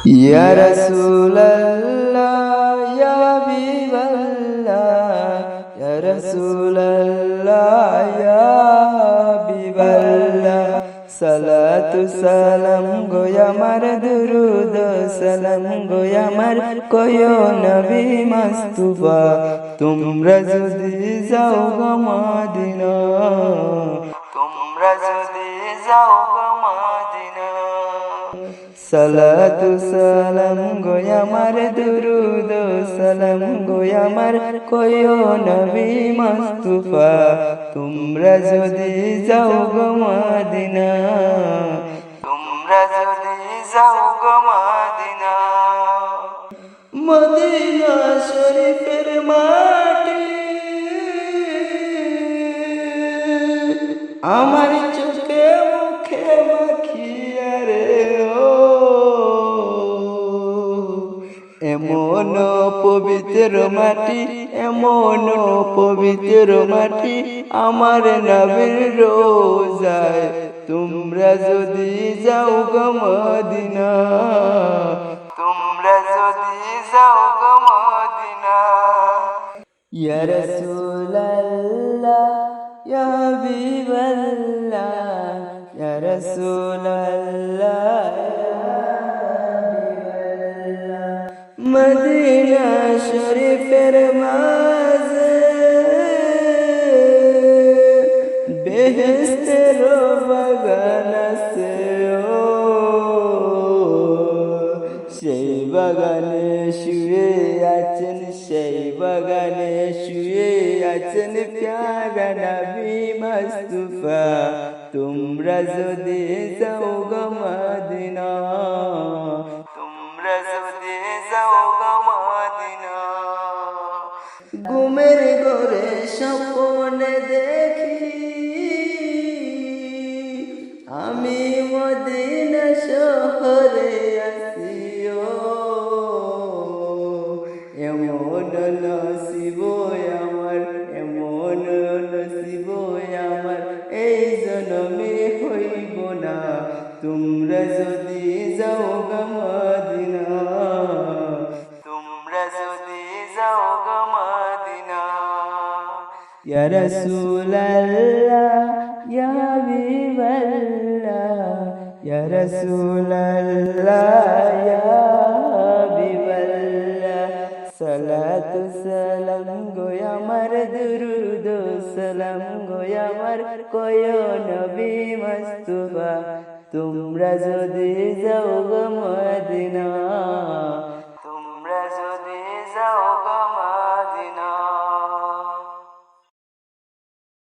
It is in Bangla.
ইয়া রাসূলাল্লাহ ইয়া হাবিবাল্লাহ ইয়া রাসূলাল্লাহ ইয়া হাবিবাল্লাহ সালাতু সালাম গো আমার দুরুদ সালাম গো আমার কয়ো নবী মুস্তাফা তোমরা যদি যাও গো মদিনা তোমরা যদি যাও গো মদিনা সালাতু সালাম গো আমার দুরুদ সালাম গো আমার কয়ো নবী মুস্তাফা তোমরা যদি যাও গো মদিনা তোমরা যদি যাও গো মদিনা মদিনা শরীফের মাটি আমার চোখে মুখে মাখিয়া রে এমন পবিত্র মাটি এমন পবিত্র মাটি আমার নবীর রোজায় তোমরা যদি যাও গো মদিনা তোমরা যদি যাও গো মদিনা ইয়া রাসূলাল্লাহ ইয়া হাবিবাল্লাহ ইয়া রাসূলাল্লাহ মদিনা শরীফের মাঝে বেহেশতের বাগান আছে সেই বাগানে শুয়ে আছেন সেই বাগানে শুয়ে আছেন প্যারা নবী মুস্তাফা তোমরা যদি যাও গো মদিনা তোমরা যদি যাও গো মদিনা ঘুমের ঘরে স্বপ্নে দেখি আমি মদিনা শহরে আসিও এমন নসিব আমার এমন নসিব আমার এই জন্মে হইব না তোমরা যদি যাও গো মদিনা তোমরা যদি যাও গো মদিনা ইয়া রাসূলাল্লাহ ইয়া হাবিবাল্লাহ ইয়া রাসূলাল্লাহ ইয়া হাবিবাল্লাহ সালাতু সালাম গো আমার দুরুদ সালাম গো আমার কয়ো নবী মুস্তাফা তোমরা যদি যাও গো মদিনা তোমরা যদি যাও গো